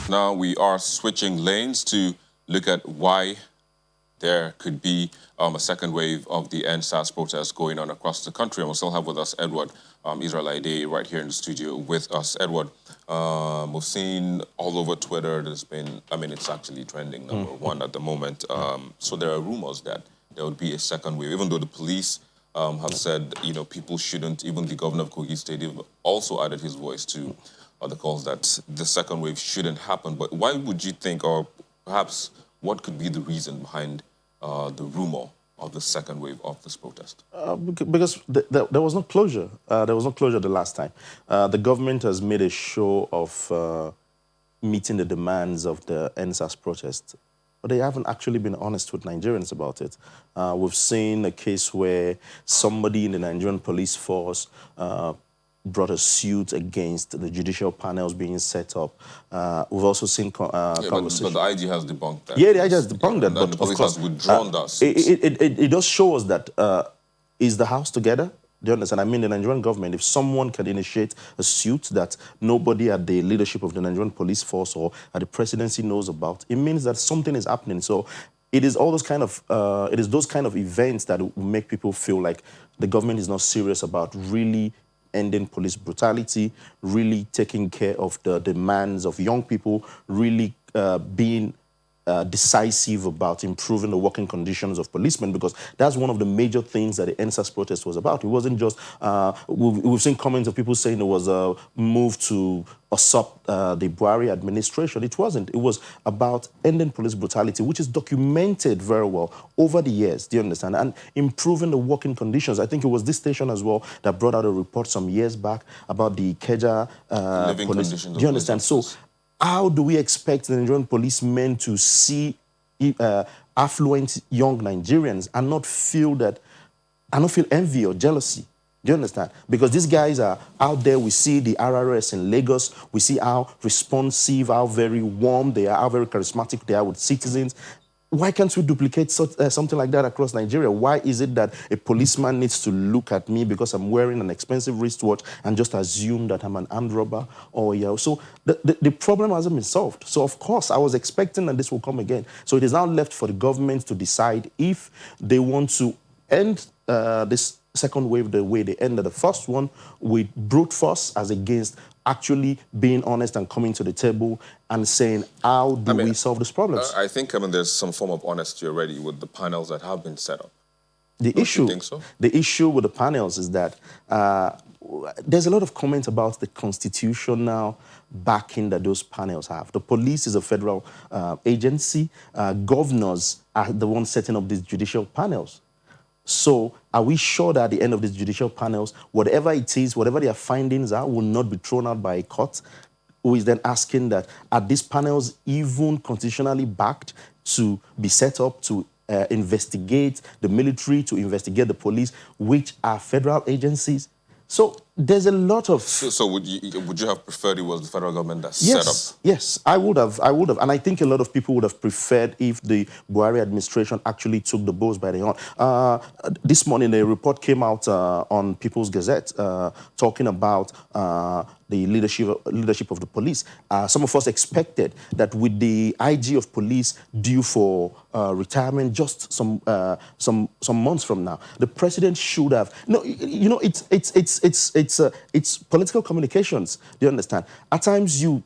Now we are switching lanes to look at why there could be a second wave of the NSAS protests going on across the country. And we'll still have with us Edward Israel Aide right here in the studio with us. Edward, we've seen all over Twitter, there's been, I mean, it's actually trending number one at the moment. So there are rumors that there would be a second wave, even though the police have said, you know, people shouldn't, even the governor of Kogi State also added his voice to the calls that the second wave shouldn't happen. But why would you think, or perhaps what could be the reason behind the rumor of the second wave of this protest? Because there was no closure. There was no closure the last time. The government has made a show of meeting the demands of the NSAS protest, but they haven't actually been honest with Nigerians about it. We've seen a case where somebody in the Nigerian police force brought a suit against the judicial panels being set up. We've also seen conversations. But the IG has debunked that. Yeah, the IG has debunked that. But the police has withdrawn that. It does show us that is the house together? Do you understand? I mean, the Nigerian government, if someone can initiate a suit that nobody at the leadership of the Nigerian police force or at the presidency knows about, it means that something is happening. So it is all those kind of those kind of events that will make people feel like the government is not serious about really ending police brutality, really taking care of the demands of young people, really being decisive about improving the working conditions of policemen, because that's one of the major things that the NSAS protest was about. It wasn't just, we've seen comments of people saying it was a move to usurp the Buhari administration. It wasn't. It was about ending police brutality, which is documented very well over the years, do you understand? And improving the working conditions. I think it was this station as well that brought out a report some years back about the Ikeja living police. conditions. Do you understand? So how do we expect the Nigerian policemen to see affluent young Nigerians and not feel envy or jealousy? Do you understand? Because these guys are out there. We see the RRS in Lagos. We see how responsive, how very warm they are, how very charismatic they are with citizens. Why can't we duplicate something like that across Nigeria? Why is it that a policeman needs to look at me because I'm wearing an expensive wristwatch and just assume that I'm an armed robber? Or yeah, so the problem hasn't been solved. So of course, I was expecting that this will come again. So it is now left for the government to decide if they want to end this second wave the way they ended the first one, with brute force as against actually being honest and coming to the table and saying, how do we solve these problems? I think there's some form of honesty already with the panels that have been set up. The issue with the panels is that there's a lot of comments about the constitutional backing that those panels have. The police is a federal agency. Governors are the ones setting up these judicial panels. So are we sure that at the end of these judicial panels, whatever it is, whatever their findings are, will not be thrown out by a court? Who is then asking that, are these panels even constitutionally backed to be set up to investigate the military, to investigate the police, which are federal agencies? So there's a lot of... So would you have preferred it was the federal government that set up? Yes, I would have. And I think a lot of people would have preferred if the Buhari administration actually took the bulls by the horn. This morning, a report came out on People's Gazette talking about the leadership of the police. Some of us expected that with the IG of police due for retirement just some months from now, the president should have... No, you know, it's political communications. Do you understand? At times you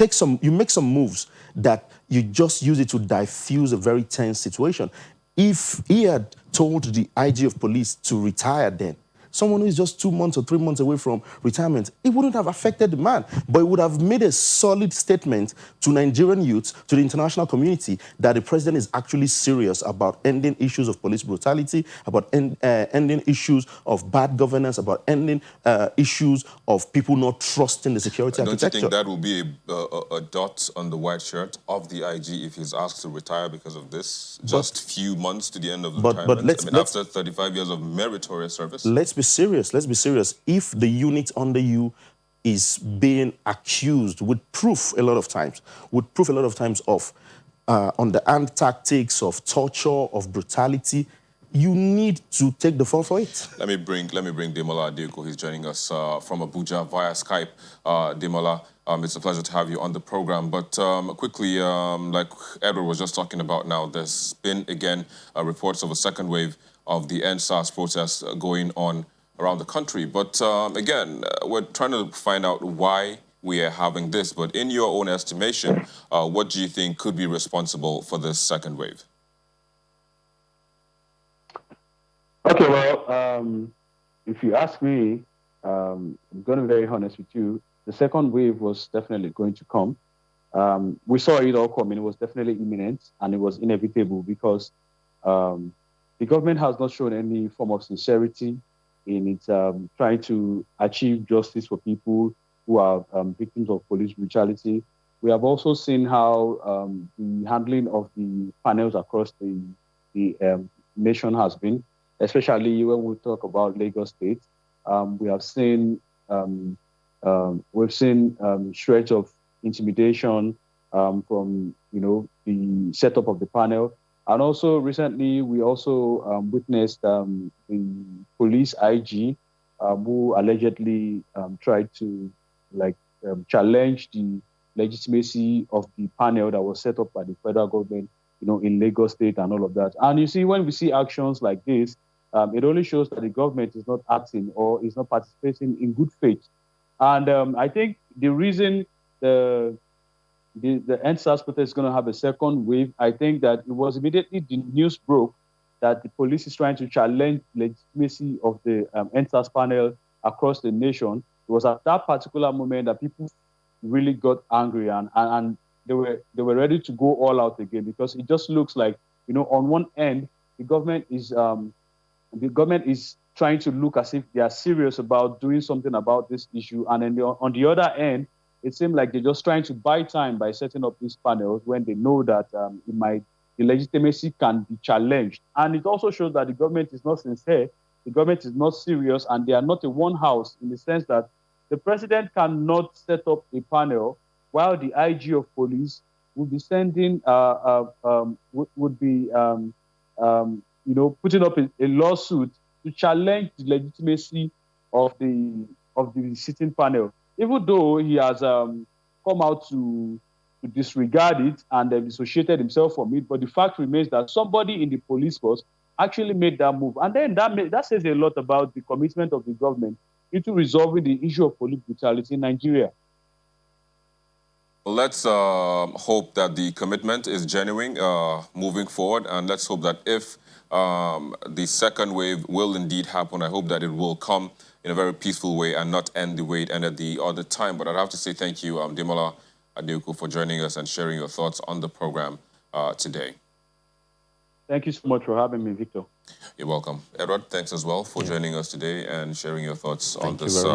make some moves that you just use it to diffuse a very tense situation. If he had told the IG of police to retire then, someone who is just 2 months or 3 months away from retirement, it wouldn't have affected the man, but it would have made a solid statement to Nigerian youths, to the international community, that the president is actually serious about ending issues of police brutality, about ending issues of bad governance, about ending issues of people not trusting the security architecture. Don't you think that will be a dot on the white shirt of the IG if he's asked to retire because of this? Just few months to the end of the retirement? After 35 years of meritorious service? Let's be serious. Let's be serious. If the unit under you is being accused with proof a lot of times of underhand tactics, of torture, of brutality, you need to take the fall for it. Let me bring Demola Adeoko. He's joining us from Abuja via Skype. Demola, it's a pleasure to have you on the program. But quickly, like Edward was just talking about now, there's been, again, reports of a second wave of the EndSARS protests going on around the country. But again, we're trying to find out why we are having this. But in your own estimation, what do you think could be responsible for this second wave? Okay, well, if you ask me, I'm going to be very honest with you. The second wave was definitely going to come. We saw it all coming. It was definitely imminent, and it was inevitable because the government has not shown any form of sincerity in its trying to achieve justice for people who are victims of police brutality. We have also seen how the handling of the panels across the nation has been, especially when we talk about Lagos State. We have seen shreds of intimidation from the setup of the panel, and also recently we also witnessed the police IG who allegedly tried to challenge the legitimacy of the panel that was set up by the federal government, in Lagos State and all of that. And you see, when we see actions like this, it only shows that the government is not acting or is not participating in good faith. And I think the reason the EndSARS protest is going to have a second wave, I think that it was immediately the news broke that the police is trying to challenge legitimacy of the EndSARS panel across the nation. It was at that particular moment that people really got angry and they were ready to go all out again, because it just looks like, on one end, the government is trying to look as if they are serious about doing something about this issue, and then on the other end, it seems like they're just trying to buy time by setting up these panels when they know that the legitimacy can be challenged. And it also shows that the government is not sincere, the government is not serious, and they are not a one house, in the sense that the president cannot set up a panel while the IG of police would be sending, putting up a lawsuit to challenge the legitimacy of the sitting panel, even though he has come out to disregard it and dissociated himself from it. But the fact remains that somebody in the police force actually made that move, and then that says a lot about the commitment of the government into resolving the issue of police brutality in Nigeria. Let's hope that the commitment is genuine moving forward, and let's hope that if the second wave will indeed happen, I hope that it will come in a very peaceful way and not end the way it ended the other time. But I'd have to say thank you, Demola Adeoko, for joining us and sharing your thoughts on the program today. Thank you so much for having me, Victor. You're welcome. Edward, thanks as well for joining us today and sharing your thoughts on this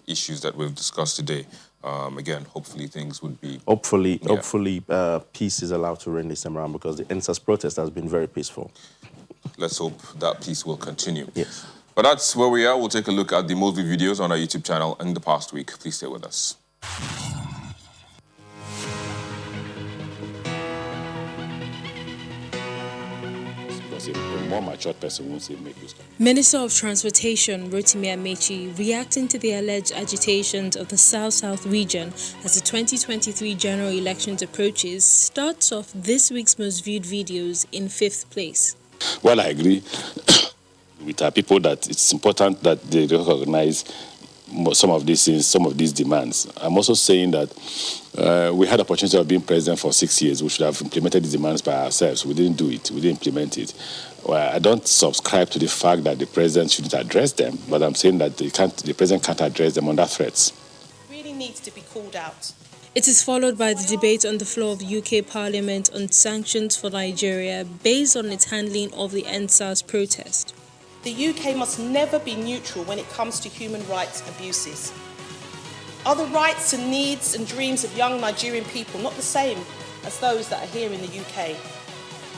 issues that we've discussed today. Again, hopefully things would be... Hopefully, peace is allowed to reign this time around, because the EndSARS protest has been very peaceful. Let's hope that peace will continue. Yes. But that's where we are. We'll take a look at the movie videos on our YouTube channel in the past week. Please stay with us. A more mature person won't say make use. Minister of Transportation Rotimi Amechi, reacting to the alleged agitations of the South-South region as the 2023 general elections approaches, starts off this week's most viewed videos in 5th place. Well, I agree with our people that it's important that they recognize some of these things, some of these demands. I'm also saying that we had the opportunity of being president for 6 years. We should have implemented these demands by ourselves. We didn't do it. We didn't implement it. Well, I don't subscribe to the fact that the president shouldn't address them, but I'm saying that the president can't address them under threats. Really needs to be called out. It is followed by the debate on the floor of the UK Parliament on sanctions for Nigeria based on its handling of the EndSARS protest. The UK must never be neutral when it comes to human rights abuses. Are the rights and needs and dreams of young Nigerian people not the same as those that are here in the UK?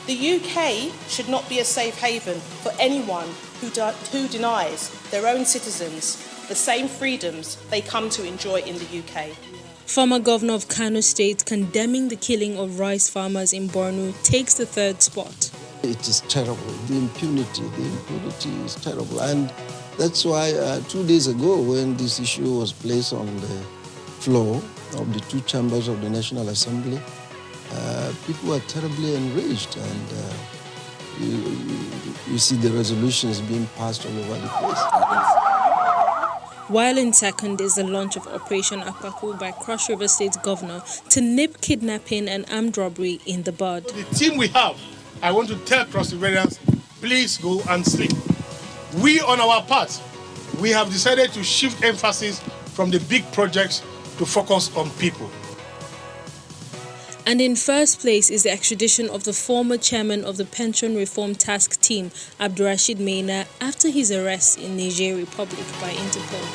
The UK should not be a safe haven for anyone who denies their own citizens the same freedoms they come to enjoy in the UK. Former Governor of Kano State condemning the killing of rice farmers in Borno takes the 3rd spot. It is terrible. The impunity is terrible. And that's why 2 days ago, when this issue was placed on the floor of the two chambers of the National Assembly, people were terribly enraged. And you see the resolutions being passed all over the place. While in second is the launch of Operation Akpaku by Cross River State Governor to nip kidnapping and armed robbery in the bud. The team we have, I want to tell Cross Riverians, please go and sleep. We, on our part, we have decided to shift emphasis from the big projects to focus on people. And in first place is the extradition of the former chairman of the Pension Reform Task Team, Abdurrashid Maina, after his arrest in Niger Republic by Interpol.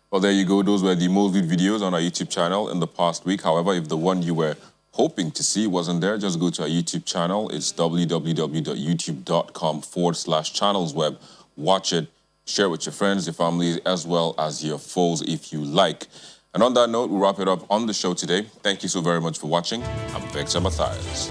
Well, there you go. Those were the most viewed videos on our YouTube channel in the past week. However, if the one you were hoping to see wasn't there, just go to our YouTube channel. It's www.youtube.com/channelsweb. Watch it. Share it with your friends, your families, as well as your foes if you like. And on that note, we'll wrap it up on the show today. Thank you so very much for watching. I'm Victor Matthias.